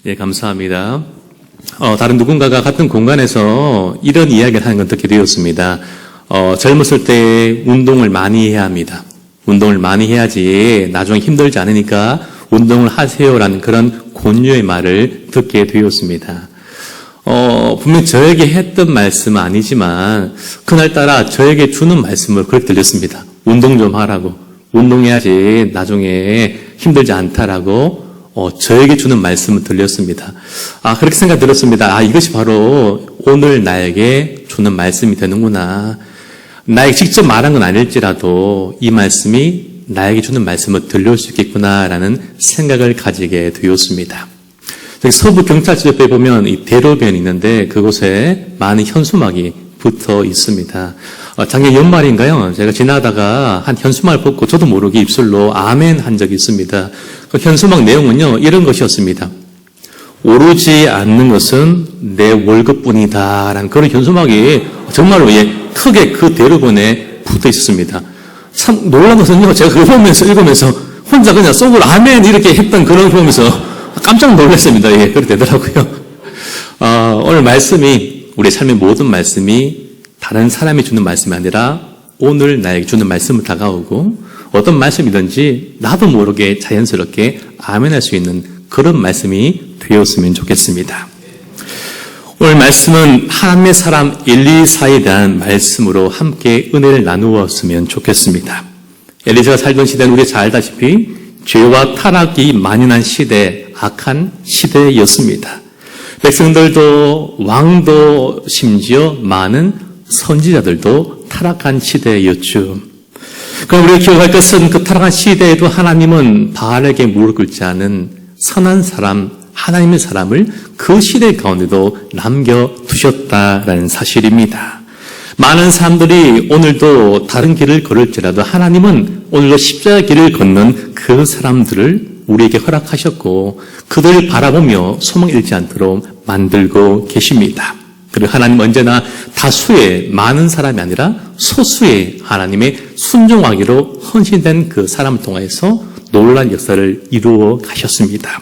예, 감사합니다. 다른 누군가가 같은 공간에서 이런 이야기를 하는 건 듣게 되었습니다. 젊었을 때 운동을 많이 해야 합니다. 운동을 많이 해야지 나중에 힘들지 않으니까 운동을 하세요라는 그런 권유의 말을 듣게 되었습니다. 분명 저에게 했던 말씀은 아니지만 그날따라 저에게 주는 말씀을 그렇게 들렸습니다. 운동 좀 하라고. 운동해야지 나중에 힘들지 않다라고 저에게 주는 말씀을 들렸습니다. 그렇게 생각 들었습니다. 이것이 바로 오늘 나에게 주는 말씀이 되는구나. 나에게 직접 말한 건 아닐지라도 이 말씀이 나에게 주는 말씀을 들려올 수 있겠구나라는 생각을 가지게 되었습니다. 서부 경찰서 옆에 보면 이 대로변이 있는데 그곳에 많은 현수막이 붙어 있습니다. 작년 연말인가요? 제가 지나다가 한 현수막을 보고 저도 모르게 입술로 아멘 한 적이 있습니다. 그 현수막 내용은요, 이런 것이었습니다. 오르지 않는 것은 내 월급뿐이다 라는 그런 현수막이 정말로 크게 그 대로변에 붙어 있었습니다. 참 놀란 것은요, 제가 그걸 보면서 읽으면서 혼자 그냥 속으로 아멘 이렇게 했던 그런 걸 보면서 깜짝 놀랐습니다. 그렇게 되더라고요. 오늘 말씀이 우리 삶의 모든 말씀이 다른 사람이 주는 말씀이 아니라 오늘 나에게 주는 말씀을 다가오고 어떤 말씀이든지 나도 모르게 자연스럽게 아멘할 수 있는 그런 말씀이 되었으면 좋겠습니다. 오늘 말씀은 하나님의 사람 엘리사에 대한 말씀으로 함께 은혜를 나누었으면 좋겠습니다. 엘리사가 살던 시대는 우리 잘 알다시피 죄와 타락이 만연한 시대, 악한 시대였습니다. 백성들도 왕도 심지어 많은 선지자들도 타락한 시대였죠. 그럼 우리가 기억할 것은 그 타락한 시대에도 하나님은 바알에게 무릎 꿇지 않은 선한 사람, 하나님의 사람을 그 시대 가운데도 남겨두셨다라는 사실입니다. 많은 사람들이 오늘도 다른 길을 걸을지라도 하나님은 오늘도 십자가 길을 걷는 그 사람들을 우리에게 허락하셨고 그들을 바라보며 소망 잃지 않도록 만들고 계십니다. 그리고 하나님 언제나 다수의 많은 사람이 아니라 소수의 하나님의 순종하기로 헌신된 그 사람을 통해서 놀라운 역사를 이루어 가셨습니다.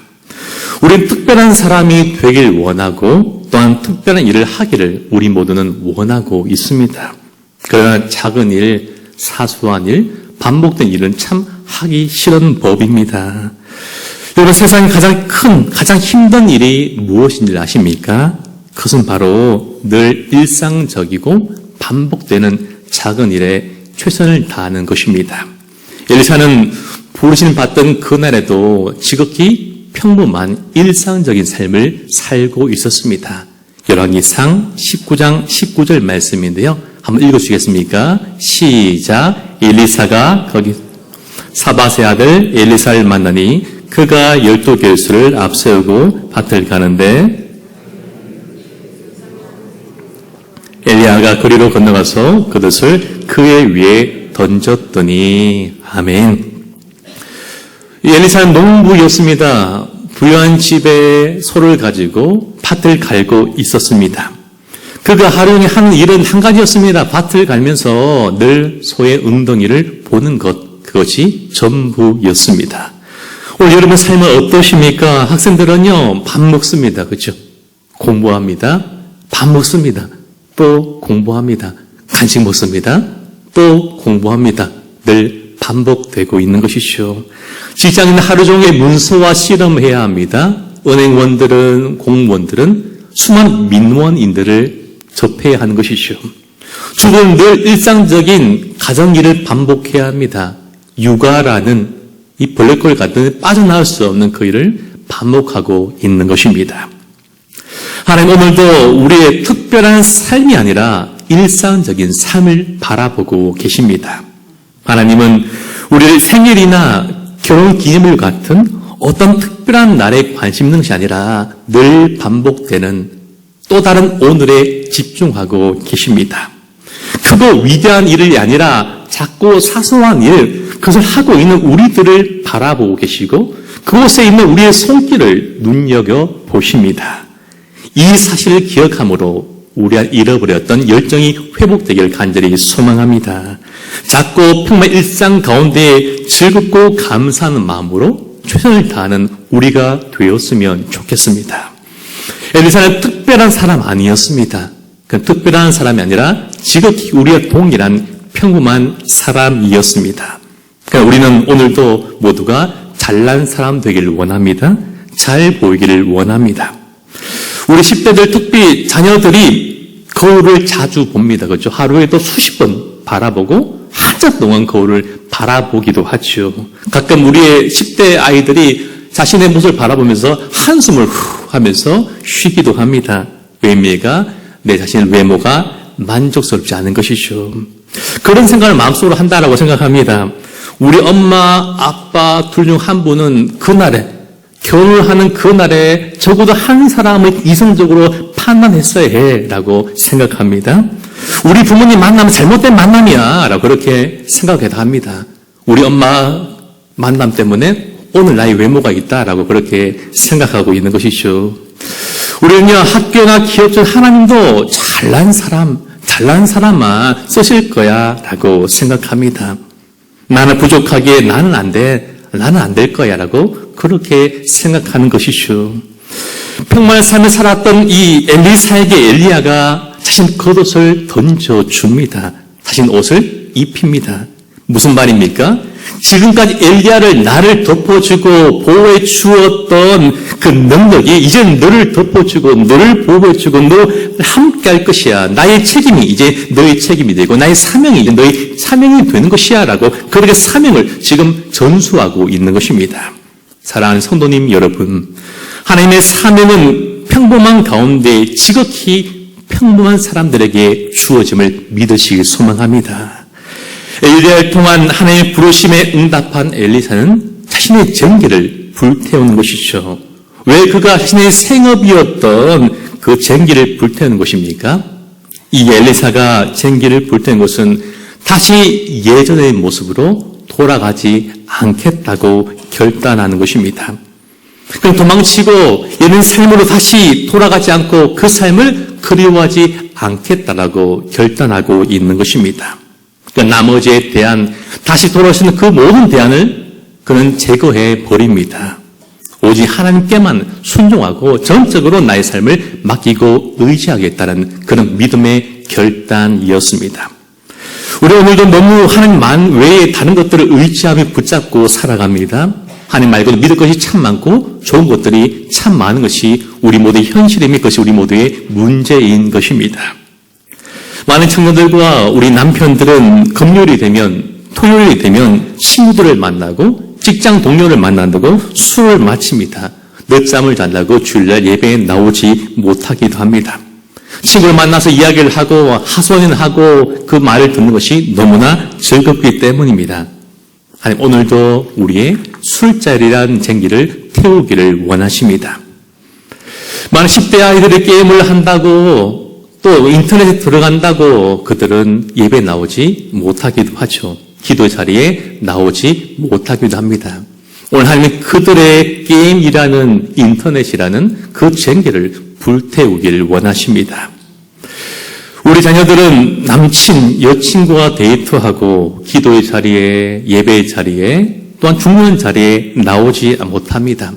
우리는 특별한 사람이 되길 원하고 또한 특별한 일을 하기를 우리 모두는 원하고 있습니다. 그러나 작은 일, 사소한 일, 반복된 일은 참 하기 싫은 법입니다. 여러분, 세상에 가장 큰, 가장 힘든 일이 무엇인지 아십니까? 그것은 바로 늘 일상적이고 반복되는 작은 일에 최선을 다하는 것입니다. 엘리사는 부르심 받던 그날에도 지극히 평범한 일상적인 삶을 살고 있었습니다. 열왕기상 19장 19절 말씀인데요. 한번 읽어주시겠습니까? 시작. 엘리사가 거기 사밧의 아들 엘리사를 만나니 그가 12결수를 앞세우고 밭을 가는데 엘리야가 거리로 건너가서 그것을 그의 위에 던졌더니 아멘. 엘리사는 농부였습니다. 부유한 집에 소를 가지고 밭을 갈고 있었습니다. 그가 하루 종일 하는 일은 한 가지였습니다. 밭을 갈면서 늘 소의 웅덩이를 보는 것, 그것이 전부였습니다. 오늘 여러분 삶은 어떠십니까? 학생들은요, 밥 먹습니다. 그렇죠? 공부합니다. 밥 먹습니다. 또 공부합니다. 간식 먹습니다. 또 공부합니다. 늘 반복되고 있는 것이죠. 직장인은 하루 종일 문서와 실험해야 합니다. 은행원들은, 공무원들은 수많은 민원인들을 접해야 하는 것이죠. 주부는 늘 일상적인 가정일을 반복해야 합니다. 육아라는 이 블랙홀 같은 빠져나올 수 없는 그 일을 반복하고 있는 것입니다. 하나님 오늘도 우리의 특별한 삶이 아니라 일상적인 삶을 바라보고 계십니다. 하나님은 우리를 생일이나 결혼기념일 같은 어떤 특별한 날에 관심 있는 것이 아니라 늘 반복되는 또 다른 오늘에 집중하고 계십니다. 크고 위대한 일이 아니라 작고 사소한 일, 그것을 하고 있는 우리들을 바라보고 계시고 그곳에 있는 우리의 손길을 눈여겨보십니다. 이 사실을 기억함으로 우리가 잃어버렸던 열정이 회복되기를 간절히 소망합니다. 작고 평범한 일상 가운데 즐겁고 감사하는 마음으로 최선을 다하는 우리가 되었으면 좋겠습니다. 엘리사는 특별한 사람 아니었습니다. 그 특별한 사람이 아니라 지극히 우리와 동일한 평범한 사람이었습니다. 그러니까 우리는 오늘도 모두가 잘난 사람 되기를 원합니다. 잘 보이기를 원합니다. 우리 10대들 특히 자녀들이 거울을 자주 봅니다. 그렇죠? 하루에도 수십 번 바라보고 한참 동안 거울을 바라보기도 하죠. 가끔 우리의 10대 아이들이 자신의 모습을 바라보면서 한숨을 후 하면서 쉬기도 합니다. 의미가 내 자신의 외모가 만족스럽지 않은 것이죠. 그런 생각을 마음속으로 한다라고 생각합니다. 우리 엄마, 아빠 둘 중 한 분은 그날에 결혼을 하는 그날에 적어도 한 사람을 이성적으로 판단했어야 해라고 생각합니다. 우리 부모님 만나면 잘못된 만남이야 라고 그렇게 생각해도 합니다. 우리 엄마 만남 때문에 오늘 나의 외모가 있다라고 그렇게 생각하고 있는 것이죠. 우리는요, 학교나 기업 중 하나님도 잘난 사람만 쓰실 거야 라고 생각합니다. 나는 부족하기에 나는 안 될 거야 라고 그렇게 생각하는 것이죠. 평범한 삶을 살았던 이 엘리사에게 엘리야가 자신 겉옷을 던져줍니다. 자신 옷을 입힙니다. 무슨 말입니까? 지금까지 엘리야를 나를 덮어주고 보호해 주었던 그 능력이 이제 너를 덮어주고 너를 보호해주고 너를 함께 할 것이야. 나의 책임이 이제 너의 책임이 되고 나의 사명이 이제 너의 사명이 되는 것이야 라고 그렇게 사명을 지금 전수하고 있는 것입니다. 사랑하는 성도님 여러분, 하나님의 사명은 평범한 가운데 지극히 평범한 사람들에게 주어짐을 믿으시길 소망합니다. 엘리야를 통한 하나님의 부르심에 응답한 엘리사는 자신의 쟁기를 불태우는 것이죠. 왜 그가 자신의 생업이었던 그 쟁기를 불태우는 것입니까? 이 엘리사가 쟁기를 불태우는 것은 다시 예전의 모습으로 돌아가지 않겠다고 결단하는 것입니다. 그럼 도망치고 예전 삶으로 다시 돌아가지 않고 그 삶을 그리워하지 않겠다라고 결단하고 있는 것입니다. 그러니까 나머지에 대한 다시 돌아오시는 그 모든 대안을 그는 제거해 버립니다. 오직 하나님께만 순종하고 전적으로 나의 삶을 맡기고 의지하겠다는 그런 믿음의 결단이었습니다. 우리 오늘도 너무 하나님만 외에 다른 것들을 의지하며 붙잡고 살아갑니다. 하나님 말고도 믿을 것이 참 많고 좋은 것들이 참 많은 것이 우리 모두의 현실이며 그것이 우리 모두의 문제인 것입니다. 많은 청년들과 우리 남편들은 금요일이 되면 토요일이 되면 친구들을 만나고 직장 동료를 만난다고 술을 마칩니다. 늦잠을 잔다고 주일날 예배에 나오지 못하기도 합니다. 친구를 만나서 이야기를 하고 하소연을 하고 그 말을 듣는 것이 너무나 즐겁기 때문입니다. 하나님 오늘도 우리의 술자리란 쟁기를 태우기를 원하십니다. 많은 10대 아이들이 게임을 한다고 또 인터넷에 들어간다고 그들은 예배에 나오지 못하기도 하죠. 기도 자리에 나오지 못하기도 합니다. 오늘 하나님은 그들의 게임이라는 인터넷이라는 그 쟁기를 불태우기를 원하십니다. 우리 자녀들은 남친, 여친과 데이트하고 기도의 자리에, 예배의 자리에, 또한 중요한 자리에 나오지 못합니다.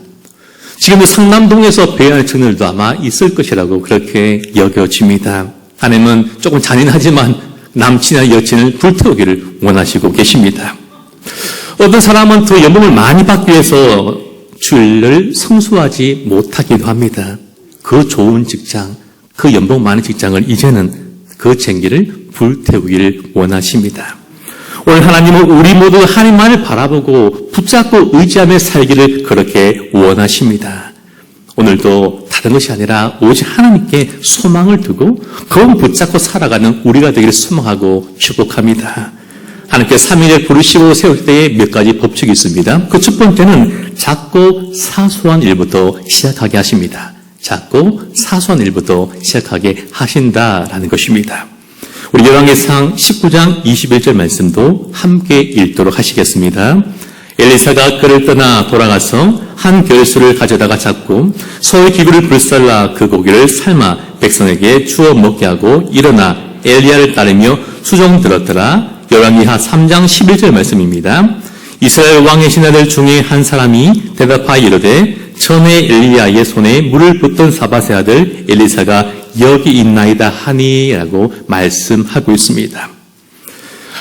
지금 상남동에서 배회하는 청년들도 아마 있을 것이라고 그렇게 여겨집니다. 하나님은 조금 잔인하지만 남친이나 여친을 불태우기를 원하시고 계십니다. 어떤 사람은 더 연봉을 많이 받기 위해서 주일을 성수하지 못하기도 합니다. 그 좋은 직장, 그 연봉 많은 직장을 이제는 그 쟁기를 불태우기를 원하십니다. 오늘 하나님은 우리 모두 하나님만을 바라보고 붙잡고 의지하며 살기를 그렇게 원하십니다. 오늘도 다른 것이 아니라 오직 하나님께 소망을 두고 그걸 붙잡고 살아가는 우리가 되기를 소망하고 축복합니다. 하나님께 3일을 부르시고 세울 때에 몇 가지 법칙이 있습니다. 그 첫 번째는 작고 사소한 일부터 시작하게 하십니다. 작고 사소한 일부터 시작하게 하신다라는 것입니다. 우리 열왕기상 19장 21절 말씀도 함께 읽도록 하시겠습니다. 엘리사가 그를 떠나 돌아가서 한 결수를 가져다가 잡고 소의 기구를 불살라 그 고기를 삶아 백성에게 주어 먹게 하고 일어나 엘리야를 따르며 수종 들었더라. 열왕기하 3장 11절 말씀입니다. 이스라엘 왕의 신하들 중에 한 사람이 대답하여 이르되 전에 엘리야의 손에 물을 붓던 사밧의 아들 엘리사가 여기 있나이다 하니라고 말씀하고 있습니다.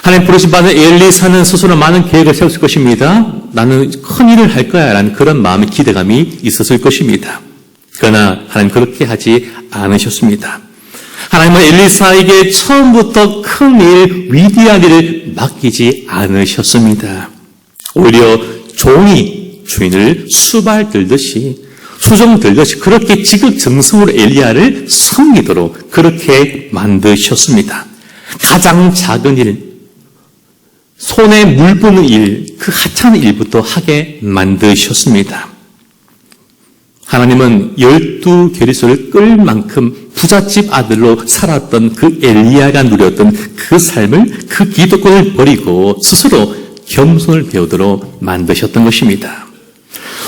하나님 부르심 받은 엘리사는 스스로 많은 계획을 세웠을 것입니다. 나는 큰 일을 할 거야 라는 그런 마음의 기대감이 있었을 것입니다. 그러나 하나님 그렇게 하지 않으셨습니다. 하나님은 엘리사에게 처음부터 큰 일, 위대한 일을 맡기지 않으셨습니다. 오히려 종이 주인을 수발 들듯이 수종 들듯이 그렇게 지극정성으로 엘리야를 섬기도록 그렇게 만드셨습니다. 가장 작은 일, 손에 물 부는 일, 그 하찮은 일부터 하게 만드셨습니다. 하나님은 12계리소를 끌 만큼 부잣집 아들로 살았던 그 엘리야가 누렸던 그 삶을, 그 기득권을 버리고 스스로 겸손을 배우도록 만드셨던 것입니다.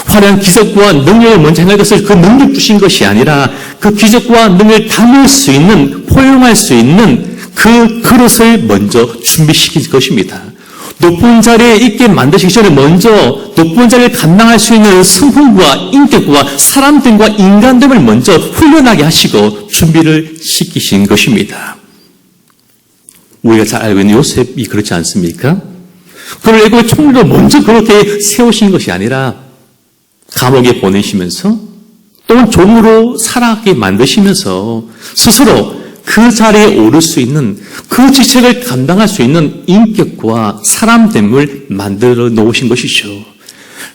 화려한 기적과 능력을 먼저 행할 것을 그 능력 주신 것이 아니라 그 기적과 능력을 담을 수 있는, 포용할 수 있는 그 그릇을 먼저 준비시킬 것입니다. 높은 자리에 있게 만드시기 전에 먼저 높은 자리를 감당할 수 있는 성품과 인격과 사람됨과 인간됨을 먼저 훈련하게 하시고 준비를 시키신 것입니다. 우리가 잘 알고 있는 요셉이 그렇지 않습니까? 그를 애굽의 총리로 먼저 그렇게 세우신 것이 아니라 감옥에 보내시면서 또는 종으로 살아가게 만드시면서 스스로 그 자리에 오를 수 있는 그 직책을 감당할 수 있는 인격과 사람됨을 만들어 놓으신 것이죠.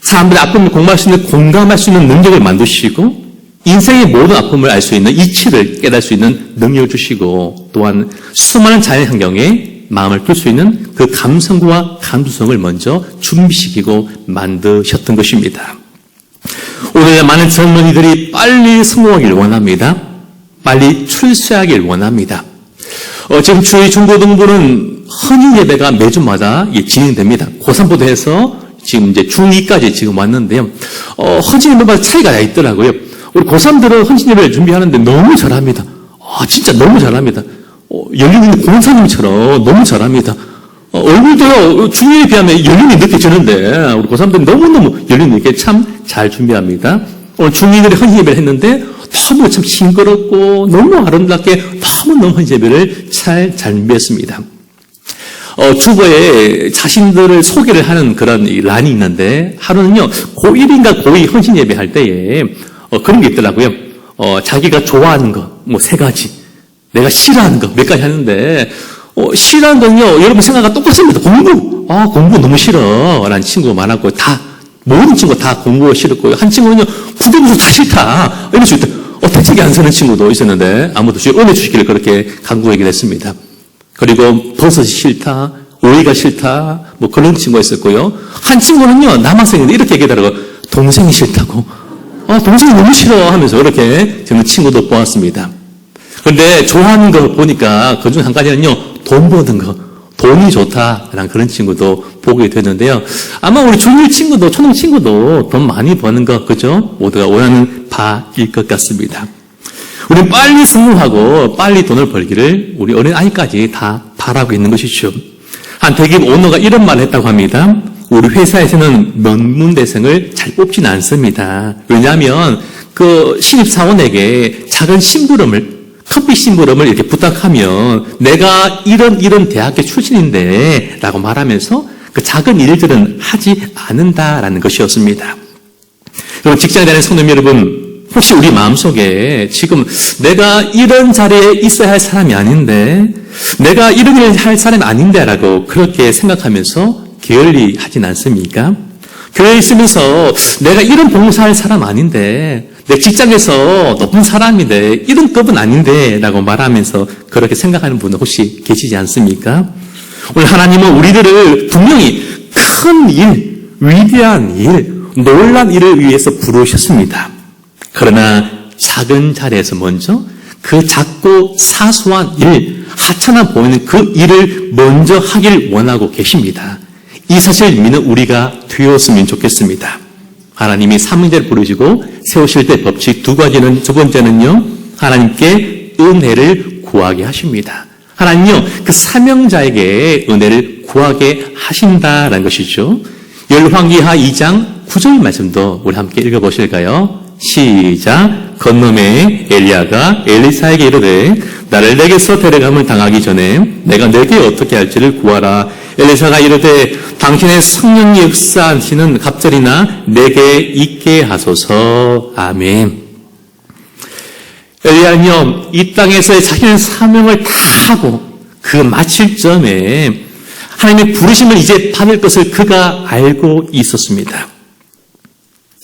사람들의 아픔을 공감할 수 있는 공감할 수 있는 능력을 만드시고 인생의 모든 아픔을 알 수 있는 이치를 깨달을 수 있는 능력을 주시고 또한 수많은 자연 환경에 마음을 풀 수 있는 그 감성과 감수성을 먼저 준비시키고 만드셨던 것입니다. 오늘 많은 젊은이들이 빨리 성공하길 원합니다. 빨리 출세하길 원합니다. 지금 저희 중고등부는 헌인 예배가 매주마다 진행됩니다. 고3부터 해서 지금 이제 중2까지 지금 왔는데요. 헌신 예배마다 차이가 나 있더라고요. 우리 고3들은 헌신 예배를 준비하는데 너무 잘합니다. 진짜 너무 잘합니다. 연륜 있는 공사님처럼 너무 잘합니다. 얼굴도 중2에 비하면 연륜이 느껴지는데 우리 고3들은 너무너무 연륜 있게 참 잘 준비합니다. 오늘 중2들이 헌신 예배를 했는데 너무 참 싱그럽고 너무 아름답게 너무너무 헌신 예배를 잘 준비했습니다. 주보에 자신들을 소개를 하는 그런 란이 있는데 하루는요 고1인가 고2 헌신 예배 할 때에 그런 게 있더라고요. 자기가 좋아하는 거 뭐 3가지, 내가 싫어하는 거 몇 가지 하는데 싫어하는 건요 여러분 생각과 똑같습니다. 공부 너무 싫어 라는 친구가 많았고 모든 친구가 다 공부가 싫었고요. 한 친구는요 국어부서 다 싫다 이럴 수 있다. 대책이 안 서는 친구도 있었는데 아무도 은혜 주시기를 그렇게 간구하기로 했습니다. 그리고 버섯이 싫다, 오이가 싫다, 뭐 그런 친구가 있었고요. 한 친구는요, 남학생인데 이렇게 얘기하더라고요. 동생이 싫다고. 동생이 너무 싫어 하면서 이렇게 저는 친구도 보았습니다. 그런데 좋아하는 거 보니까 그중 한 가지는요, 돈 버는 거. 돈이 좋다라는 그런 친구도 보게 됐는데요. 아마 우리 중1 친구도, 초등 친구도 돈 많이 버는 거, 그죠? 모두가 원하는 바일 것 같습니다. 우리는 빨리 성공하고 빨리 돈을 벌기를 우리 어린 아이까지 다 바라고 있는 것이죠. 한 대기업 오너가 이런 말을 했다고 합니다. 우리 회사에서는 명문대생을 잘 뽑지는 않습니다. 왜냐하면 그 신입사원에게 작은 심부름을 커피 심부름을 이렇게 부탁하면 내가 이런 대학교 출신인데 라고 말하면서 그 작은 일들은 하지 않는다라는 것이었습니다. 그럼 직장에 다니는 성도님 여러분, 혹시 우리 마음속에 지금 내가 이런 자리에 있어야 할 사람이 아닌데 내가 이런 일을 할 사람이 아닌데 라고 그렇게 생각하면서 게을리 하진 않습니까? 교회에 있으면서 내가 이런 봉사할 사람 아닌데 내 직장에서 높은 사람인데 이런 급은 아닌데 라고 말하면서 그렇게 생각하는 분은 혹시 계시지 않습니까? 오늘 하나님은 우리들을 분명히 큰 일, 위대한 일, 놀란 일을 위해서 부르셨습니다. 그러나 작은 자리에서 먼저 그 작고 사소한 일, 하찮아 보이는 그 일을 먼저 하길 원하고 계십니다. 이 사실을 믿는 우리가 되었으면 좋겠습니다. 하나님이 삼위일체를 부르시고 세우실 때 법칙 2가지는, 첫 번째는요, 하나님께 은혜를 구하게 하십니다. 하나님요, 그 사명자에게 은혜를 구하게 하신다라는 것이죠. 열왕기하 2장 9절 말씀도 우리 함께 읽어보실까요? 시작. 건너매 엘리야가 엘리사에게 이르되 나를 내게서 데려감을 당하기 전에 내가 내게 어떻게 할지를 구하라. 엘리사가 이르되 당신의 성령이 역사하시는 갑절이나 내게 있게 하소서. 아멘. 엘리야는요, 이 땅에서의 자신의 사명을 다 하고 그 마칠 점에 하나님의 부르심을 이제 받을 것을 그가 알고 있었습니다.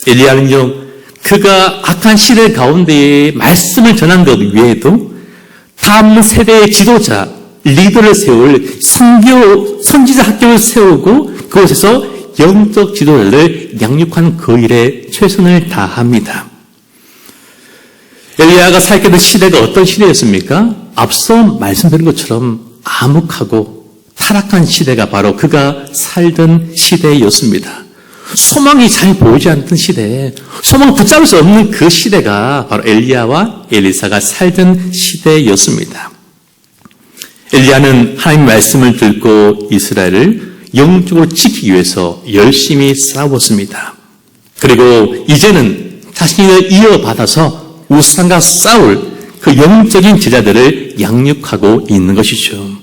엘리야는요, 그가 악한 시대 가운데에 말씀을 전한 것 외에도 다음 세대의 지도자, 리더를 세울 선지자 학교를 세우고 그곳에서 영적 지도자를 양육하는 그 일에 최선을 다합니다. 엘리야가 살게 시대가 어떤 시대였습니까? 앞서 말씀드린 것처럼 암흑하고 타락한 시대가 바로 그가 살던 시대였습니다. 소망이 잘 보이지 않던 시대, 소망을 붙잡을 수 없는 그 시대가 바로 엘리야와 엘리사가 살던 시대였습니다. 엘리야는 하나님 말씀을 듣고 이스라엘을 영적으로 지키기 위해서 열심히 싸웠습니다. 그리고 이제는 자신을 이어받아서 우상과 싸울 그 영적인 제자들을 양육하고 있는 것이죠.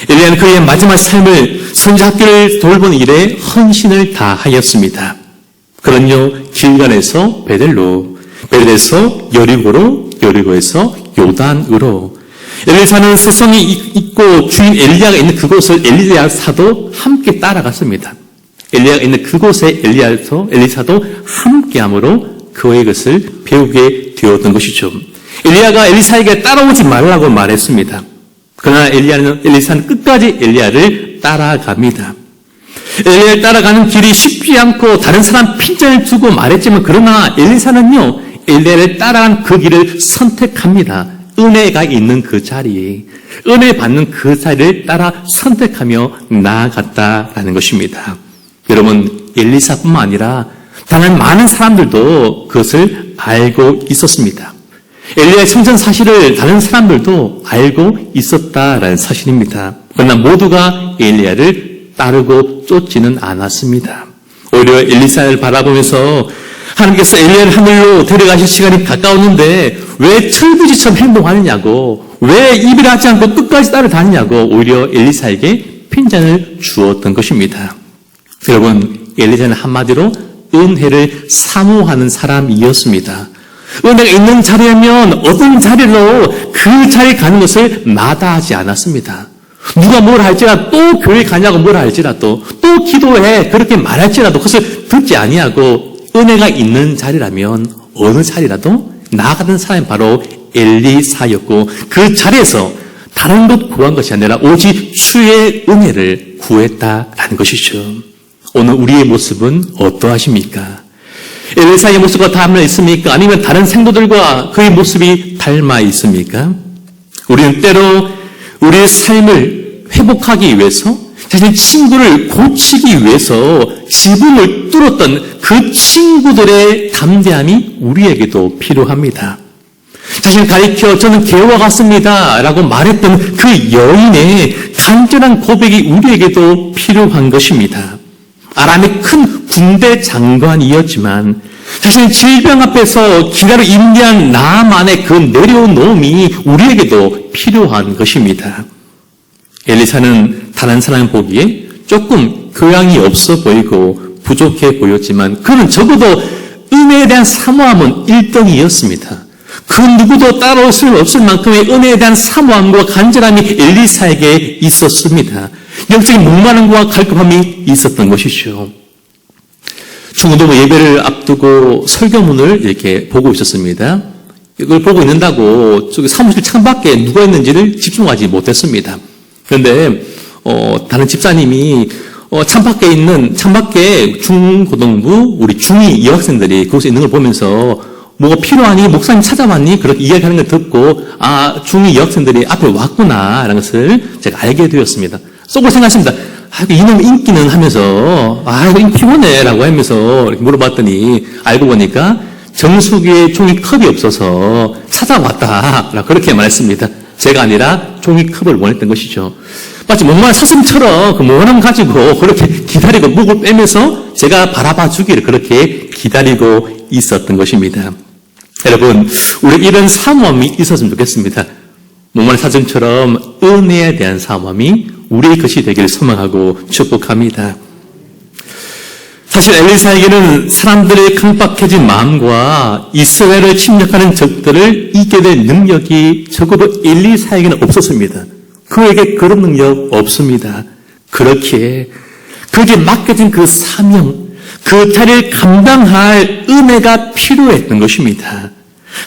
엘리야는 그의 마지막 삶을 선지학교를 돌보는 일에 헌신을 다하였습니다. 그런요, 길갈에서 베델로, 베델에서 여리고로, 여리고에서 요단으로. 엘리사는 세상이 있고 주인 엘리야가 있는 그곳을 엘리야 사도 함께 따라갔습니다. 엘리야가 있는 그곳에 엘리사도 함께함으로 그의 것을 배우게 되었던 것이죠. 엘리야가 엘리사에게 따라오지 말라고 말했습니다. 그러나 엘리사는 끝까지 엘리야를 따라갑니다. 엘리야를 따라가는 길이 쉽지 않고 다른 사람 핀잔을 두고 말했지만 그러나 엘리사는요, 엘리야를 따라간 그 길을 선택합니다. 은혜가 있는 그 자리에, 은혜 받는 그 자리를 따라 선택하며 나아갔다라는 것입니다. 여러분, 엘리사뿐만 아니라 다른 많은 사람들도 그것을 알고 있었습니다. 엘리야의 성전 사실을 다른 사람들도 알고 있었다라는 사실입니다. 그러나 모두가 엘리야를 따르고 쫓지는 않았습니다. 오히려 엘리사를 바라보면서 하나님께서 엘리야를 하늘로 데려가실 시간이 가까웠는데 왜 철부지처럼 행동하느냐고, 왜 이별을 하지 않고 끝까지 따라다니냐고 오히려 엘리사에게 핀잔을 주었던 것입니다. 여러분, 엘리사는 한마디로 은혜를 사모하는 사람이었습니다. 은혜가 있는 자리라면 어떤 자리로 그 자리에 가는 것을 마다하지 않았습니다. 누가 뭘 할지라도, 또 교회 가냐고 뭘 할지라도, 또 기도해 그렇게 말할지라도 그것을 듣지 아니하고 은혜가 있는 자리라면 어느 자리라도 나아가는 사람이 바로 엘리사였고 그 자리에서 다른 것 구한 것이 아니라 오직 주의 은혜를 구했다라는 것이죠. 오늘 우리의 모습은 어떠하십니까? 엘리사의 모습과 닮아 있습니까? 아니면 다른 생도들과 그의 모습이 닮아 있습니까? 우리는 때로 우리의 삶을 회복하기 위해서, 자신의 친구를 고치기 위해서 지붕을 뚫었던 그 친구들의 담대함이 우리에게도 필요합니다. 자신을 가리켜 저는 개와 같습니다 라고 말했던 그 여인의 간절한 고백이 우리에게도 필요한 것입니다. 아람의 큰 군대 장관이었지만 자신의 질병 앞에서 기다려 인내한 나만의 그 내려온 노음이 우리에게도 필요한 것입니다. 엘리사는 다른 사람 보기에 조금 교양이 없어 보이고 부족해 보였지만 그는 적어도 은혜에 대한 사모함은 1등이었습니다. 그 누구도 따라올 수 없을 만큼의 은혜에 대한 사모함과 간절함이 엘리사에게 있었습니다. 영적인 목마름과 갈급함이 있었던 것이죠. 중고등부 예배를 앞두고 설교문을 이렇게 보고 있었습니다. 이걸 보고 있는다고 저기 사무실 창밖에 누가 있는지를 집중하지 못했습니다. 그런데 다른 집사님이 창밖에 중고등부 우리 중2 여학생들이 그곳에 있는 걸 보면서 뭐가 필요하니 목사님 찾아왔니? 그렇게 이야기하는 걸 듣고 중2 여학생들이 앞에 왔구나라는 것을 제가 알게 되었습니다. 속으로 생각했습니다. 이놈 인기는 하면서 피곤해 라고 하면서 이렇게 물어봤더니 알고 보니까 정수기에 종이컵이 없어서 찾아왔다 라고 그렇게 말했습니다. 제가 아니라 종이컵을 원했던 것이죠. 마치 목마른 사슴처럼 그 모험 가지고 그렇게 기다리고 목을 빼면서 제가 바라봐 주기를 그렇게 기다리고 있었던 것입니다. 여러분, 우리 이런 사모함이 있었으면 좋겠습니다. 목마른 사슴처럼 은혜에 대한 사모함이 우리의 것이 되기를 소망하고 축복합니다. 사실 엘리사에게는 사람들의 강박해진 마음과 이스라엘을 침략하는 적들을 이겨낼 능력이 적어도 엘리사에게는 없었습니다. 그에게 그런 능력 없습니다. 그렇기에 그에게 맡겨진 그 사명, 그 자리를 감당할 은혜가 필요했던 것입니다.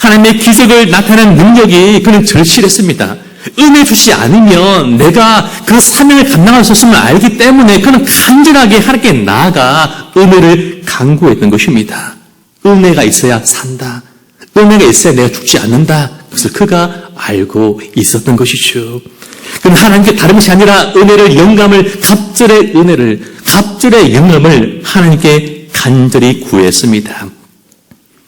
하나님의 기적을 나타내는 능력이 그는 절실했습니다. 은혜 주시 않으면 내가 그 사명을 감당할 수 없음을 알기 때문에 그는 간절하게 하나님께 나아가 은혜를 간구했던 것입니다. 은혜가 있어야 산다. 은혜가 있어야 내가 죽지 않는다. 그것을 그가 알고 있었던 것이죠. 그는 하나님께 다른 것이 아니라 은혜를, 영감을, 갑절의 은혜를, 갑절의 영감을 하나님께 간절히 구했습니다.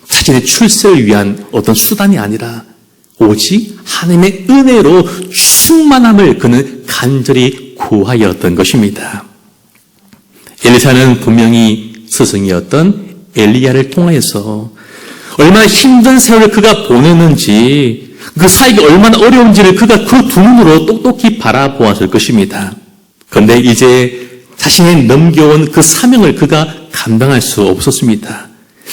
자신의 출세를 위한 어떤 수단이 아니라 오직 하나님의 은혜로 충만함을 그는 간절히 구하였던 것입니다. 엘리사는 분명히 스승이었던 엘리야를 통해서 얼마나 힘든 세월을 그가 보냈는지, 그 사역이 얼마나 어려운지를 그가 그 두 눈으로 똑똑히 바라보았을 것입니다. 그런데 이제 자신이 넘겨온 그 사명을 그가 감당할 수 없었습니다.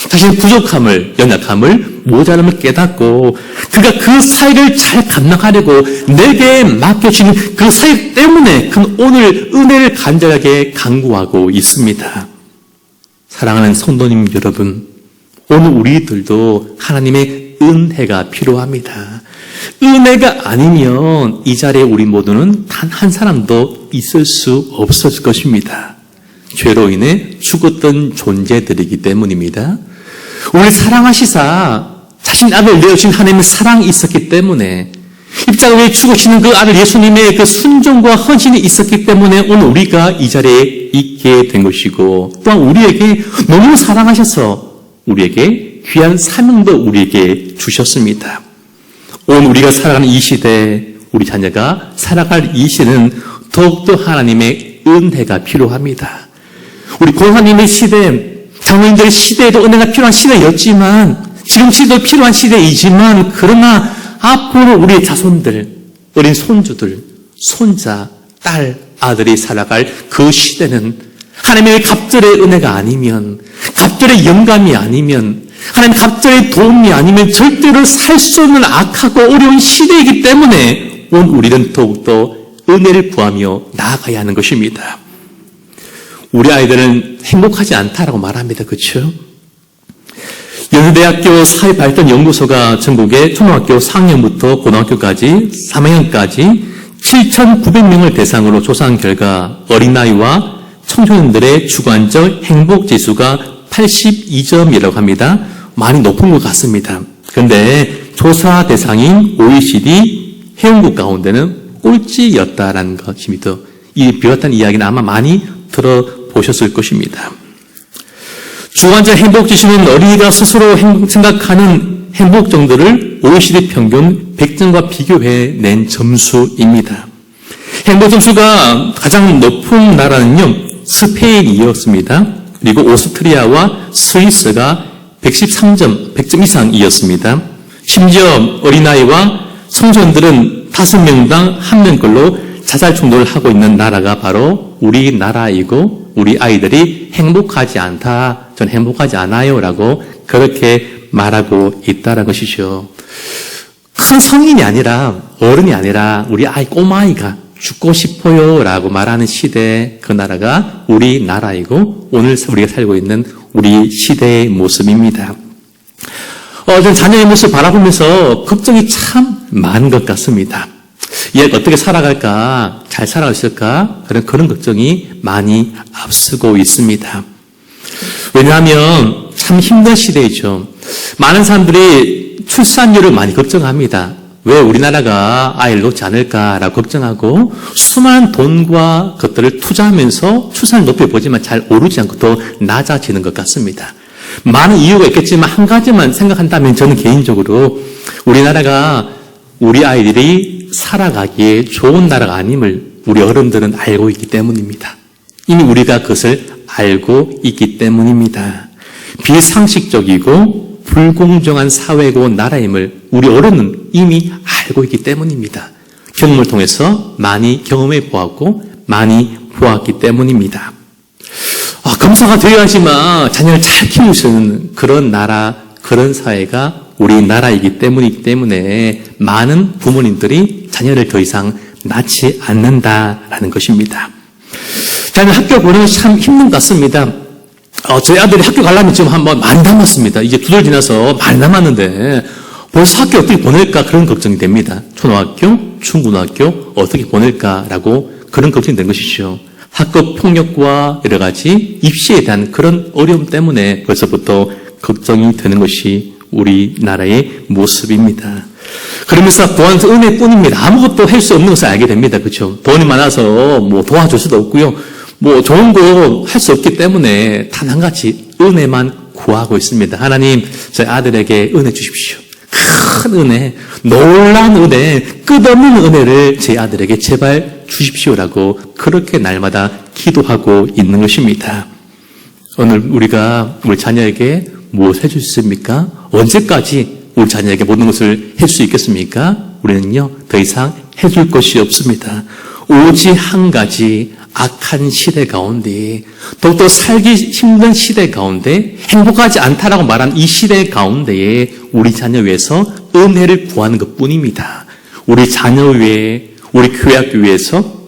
자신의 부족함을, 연약함을, 모자람을 깨닫고 그가 그 사역을 잘 감당하려고 내게 맡겨진 그 사역 때문에 그는 오늘 은혜를 간절하게 간구하고 있습니다. 사랑하는 성도님 여러분, 오늘 우리들도 하나님의 은혜가 필요합니다. 은혜가 아니면 이 자리에 우리 모두는 단 한 사람도 있을 수 없었을 것입니다. 죄로 인해 죽었던 존재들이기 때문입니다. 우리 사랑하시사 자신 아들 내어주신 하나님의 사랑이 있었기 때문에 십자가 위에 죽으시는 그 아들 예수님의 그 순종과 헌신이 있었기 때문에 오늘 우리가 이 자리에 있게 된 것이고, 또한 우리에게 너무 사랑하셔서 우리에게 귀한 사명도 우리에게 주셨습니다. 오늘 우리가 살아가는 이 시대, 우리 자녀가 살아갈 이 시대는 더욱더 하나님의 은혜가 필요합니다. 우리 권사님의 시대, 장로님들의 시대에도 은혜가 필요한 시대였지만, 지금 시대도 필요한 시대이지만, 그러나 앞으로 우리의 자손들, 어린 손주들, 손자, 딸, 아들이 살아갈 그 시대는 하나님의 갑절의 은혜가 아니면, 갑절의 영감이 아니면, 하나님 갑절의 도움이 아니면 절대로 살 수 없는 악하고 어려운 시대이기 때문에 오늘 우리는 더욱더 은혜를 구하며 나아가야 하는 것입니다. 우리 아이들은 행복하지 않다라고 말합니다. 그렇죠? 연세대학교 사회발전연구소가 전국의 초등학교 4학년부터 고등학교까지 3학년까지 7,900명을 대상으로 조사한 결과 어린아이와 청소년들의 주관적 행복지수가 82점이라고 합니다. 많이 높은 것 같습니다. 그런데 조사 대상인 OECD 회원국 가운데는 꼴찌였다라는 것입니다. 이 비슷한 이야기는 아마 많이 들어보셨을 것입니다. 주관적 행복지수는 어린이가 스스로 생각하는 행복 정도를 OECD 평균 100점과 비교해 낸 점수입니다. 행복 점수가 가장 높은 나라는요, 스페인이었습니다. 그리고 오스트리아와 스위스가 113점, 100점 이상이었습니다. 심지어 어린아이와 청소년들은 5명당 1명꼴로 자살 충돌을 하고 있는 나라가 바로 우리나라이고, 우리 아이들이 행복하지 않다, 전 행복하지 않아요 라고 그렇게 말하고 있다는 것이죠. 큰 성인이 아니라, 어른이 아니라 우리 아이, 꼬마아이가 죽고 싶어요 라고 말하는 시대, 그 나라가 우리나라이고 오늘 우리가 살고 있는 우리 시대의 모습입니다. 저는 자녀의 모습을 바라보면서 걱정이 참 많은 것 같습니다. 얘가 어떻게 살아갈까, 잘 살아갈 수 있을까, 그런 걱정이 많이 앞서고 있습니다. 왜냐하면 참 힘든 시대이죠. 많은 사람들이 출산율을 많이 걱정합니다. 왜 우리나라가 아이를 놓지 않을까라고 걱정하고 수많은 돈과 것들을 투자하면서 출산을 높여보지만 잘 오르지 않고 더 낮아지는 것 같습니다. 많은 이유가 있겠지만 한 가지만 생각한다면 저는 개인적으로 우리나라가 우리 아이들이 살아가기에 좋은 나라가 아님을 우리 어른들은 알고 있기 때문입니다. 이미 우리가 그것을 알고 있기 때문입니다. 비상식적이고 불공정한 사회고 나라임을 우리 어른은 이미 알고 있기 때문입니다. 경험을 통해서 많이 경험해 보았고 많이 보았기 때문입니다. 검사가 되어야지만 자녀를 잘 키울 수 있는 그런 나라, 그런 사회가 우리나라이기 때문에 많은 부모님들이 자녀를 더 이상 낳지 않는다라는 것입니다. 자녀 학교 보내는 게 참 힘든 것 같습니다. 저희 아들이 학교 가려면 지금 한번 많이 남았습니다. 이제 2달 지나서 많이 남았는데 벌써 학교 어떻게 보낼까 그런 걱정이 됩니다. 초등학교, 중고등학교 어떻게 보낼까라고 그런 걱정이 된 것이죠. 학급 폭력과 여러 가지 입시에 대한 그런 어려움 때문에 벌써부터 걱정이 되는 것이 우리나라의 모습입니다. 그러면서 또한 은혜뿐입니다. 아무것도 할 수 없는 것을 알게 됩니다. 그렇죠? 돈이 많아서 도와줄 수도 없고요. 좋은 거 할 수 없기 때문에 단 한 가지 은혜만 구하고 있습니다. 하나님, 저희 아들에게 은혜 주십시오. 큰 은혜, 놀라운 은혜, 끝없는 은혜를 제 아들에게 제발 주십시오라고 그렇게 날마다 기도하고 있는 것입니다. 오늘 우리가 우리 자녀에게 무엇을 해줄 수 있습니까? 언제까지 우리 자녀에게 모든 것을 할 수 있겠습니까? 우리는요, 더 이상 해줄 것이 없습니다. 오직 한 가지, 악한 시대 가운데, 더욱더 살기 힘든 시대 가운데, 행복하지 않다라고 말한 이 시대 가운데에 우리 자녀 위해서 은혜를 구하는 것 뿐입니다. 우리 자녀 위해, 우리 교회학교 위해서,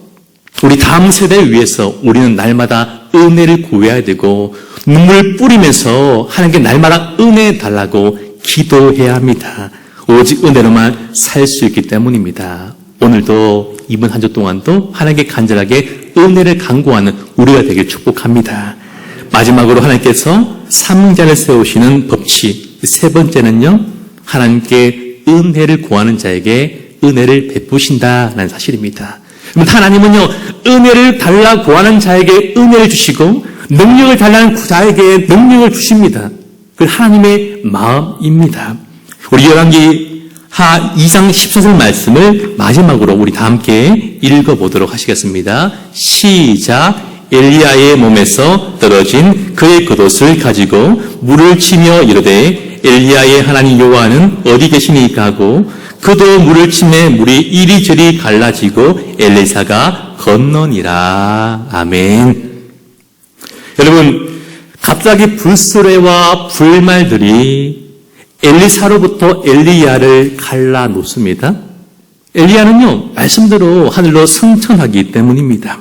우리 다음 세대 위해서 우리는 날마다 은혜를 구해야 되고, 눈물을 뿌리면서 하나님께 날마다 은혜 달라고 기도해야 합니다. 오직 은혜로만 살 수 있기 때문입니다. 오늘도 이번 한 주 동안도 하나님께 간절하게 은혜를 간구하는 우리가 되길 축복합니다. 마지막으로 하나님께서 삼자를 세우시는 법칙, 세 번째는요, 하나님께 은혜를 구하는 자에게 은혜를 베푸신다는 사실입니다. 하나님은요, 은혜를 달라 구하는 자에게 은혜를 주시고 능력을 달라는 자에게 능력을 주십니다. 그 하나님의 마음입니다. 우리 열왕기 하 2장 14절 말씀을 마지막으로 우리 다 함께 읽어보도록 하시겠습니다. 시작. 엘리야의 몸에서 떨어진 그의 겉옷을 가지고 물을 치며 이르되 엘리야의 하나님 여호와는 어디 계시니까 하고 그도 물을 치매 물이 이리저리 갈라지고 엘리사가 건너니라. 아멘. 여러분, 갑자기 불수레와 불말들이 엘리사로부터 엘리야를 갈라놓습니다. 엘리야는요, 말씀대로 하늘로 승천하기 때문입니다.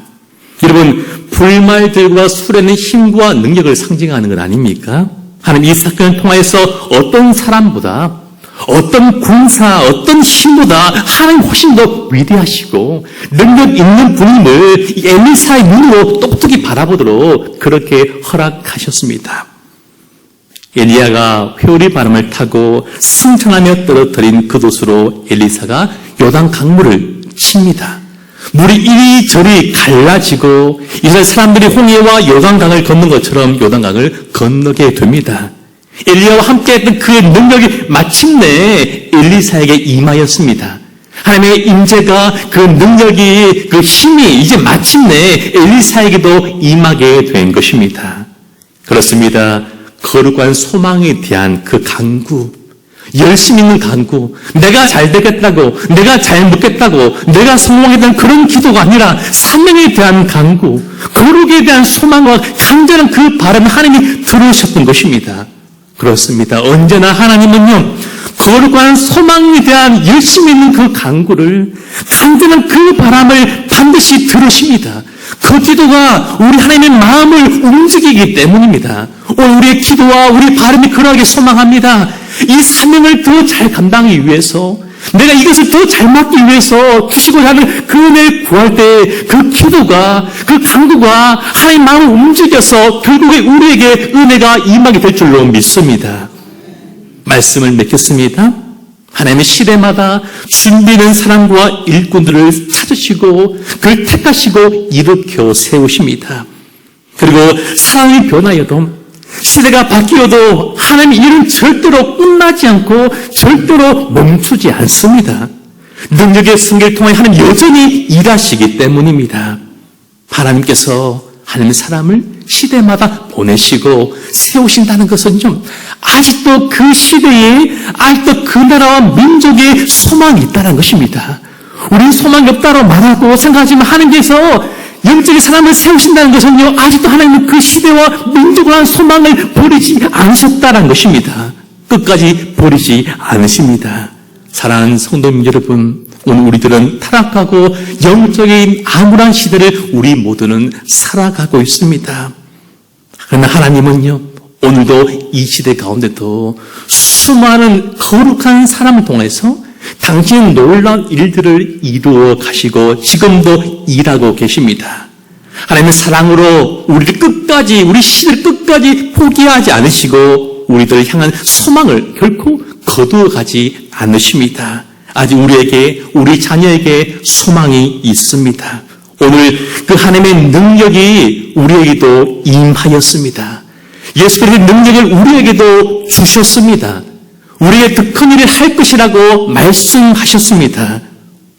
여러분, 불말들과 수레는 힘과 능력을 상징하는 것 아닙니까? 하나님 이 사건을 통하여서 어떤 사람보다, 어떤 군사, 어떤 힘보다 하나님 훨씬 더 위대하시고 능력 있는 분임을 엘리사의 눈으로 똑똑히 바라보도록 그렇게 허락하셨습니다. 엘리야가 회오리 바람을 타고 승천하며 떨어뜨린 겉옷으로 엘리사가 요단 강물을 칩니다. 물이 이리저리 갈라지고 이스라엘 사람들이 홍해와 요단강을 건넌 것처럼 요단강을 건너게 됩니다. 엘리야와 함께했던 그 능력이 마침내 엘리사에게 임하였습니다. 하나님의 임재가 그 능력이 그 힘이 이제 마침내 엘리사에게도 임하게 된 것입니다. 그렇습니다. 거룩한 소망에 대한 그 간구, 열심 있는 간구, 내가 잘 되겠다고, 내가 잘 먹겠다고, 내가 성공하겠다는 그런 기도가 아니라 사명에 대한 간구, 거룩에 대한 소망과 간절한 그 바람을 하나님이 들으셨던 것입니다. 그렇습니다. 언제나 하나님은요, 거룩한 소망에 대한 열심히 있는 그 간구를, 간절한 그 바람을 반드시 들으십니다. 그 기도가 우리 하나님의 마음을 움직이기 때문입니다. 오늘 우리의 기도와 우리 발음이 그러하게 소망합니다. 이 사명을 더 잘 감당하기 위해서, 내가 이것을 더 잘 맡기 위해서 주시고자 하는 그 은혜를 구할 때 그 기도가, 그 간구가 하나님의 마음을 움직여서 결국에 우리에게 은혜가 임하게 될 줄로 믿습니다. 말씀을 맺겠습니다. 하나님의 시대마다 준비된 사람과 일꾼들을 찾으시고 그를 택하시고 일으켜 세우십니다. 그리고 상황이 변하여도 시대가 바뀌어도 하나님의 일은 절대로 끝나지 않고 절대로 멈추지 않습니다. 능력의 승계를 통해 하나님 여전히 일하시기 때문입니다. 하나님께서 하나님의 사람을 시대마다 보내시고 세우신다는 것은요, 아직도 그 시대에 아직도 그 나라와 민족의 소망이 있다는 것입니다. 우리는 소망이 없다고 말하고 생각하지만 하나님께서 영적인 사람을 세우신다는 것은요, 아직도 하나님은 그 시대와 민족을 한 소망을 버리지 않으셨다는 것입니다. 끝까지 버리지 않으십니다. 사랑하는 성도님 여러분, 오늘 우리들은 타락하고 영적인 암울한 시대를 우리 모두는 살아가고 있습니다. 그러나 하나님은요, 오늘도 이 시대 가운데도 수많은 거룩한 사람을 통해서 당신의 놀라운 일들을 이루어 가시고 지금도 일하고 계십니다. 하나님의 사랑으로 우리를 끝까지, 우리 시대를 끝까지 포기하지 않으시고 우리들을 향한 소망을 결코 거두어 가지 않으십니다. 아직 우리에게, 우리 자녀에게 소망이 있습니다. 오늘 그 하나님의 능력이 우리에게도 임하였습니다. 예수님의 능력을 우리에게도 주셨습니다. 우리의 더 큰 일을 할 것이라고 말씀하셨습니다.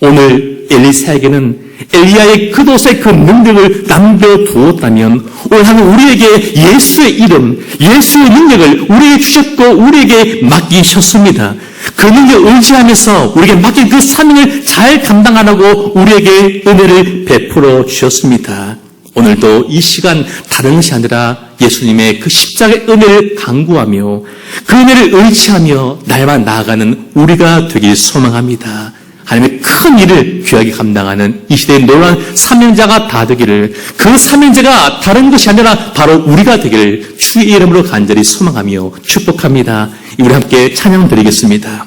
오늘 엘리사에게는 엘리야의 그곳에 그 능력을 남겨두었다면 오늘 하나님 우리에게 예수의 이름, 예수의 능력을 우리에게 주셨고 우리에게 맡기셨습니다. 그 능력을 의지하면서 우리에게 맡긴 그 사명을 잘 감당하라고 우리에게 은혜를 베풀어 주셨습니다. 오늘도 이 시간 다른 것이 아니라 예수님의 그 십자가의 은혜를 강구하며 그 은혜를 의지하며 날만 나아가는 우리가 되길 소망합니다. 하나님의 큰 일을 귀하게 감당하는 이 시대의 놀라운 사명자가 다 되기를, 그 사명자가 다른 것이 아니라 바로 우리가 되기를 주의 이름으로 간절히 소망하며 축복합니다. 우리 함께 찬양 드리겠습니다.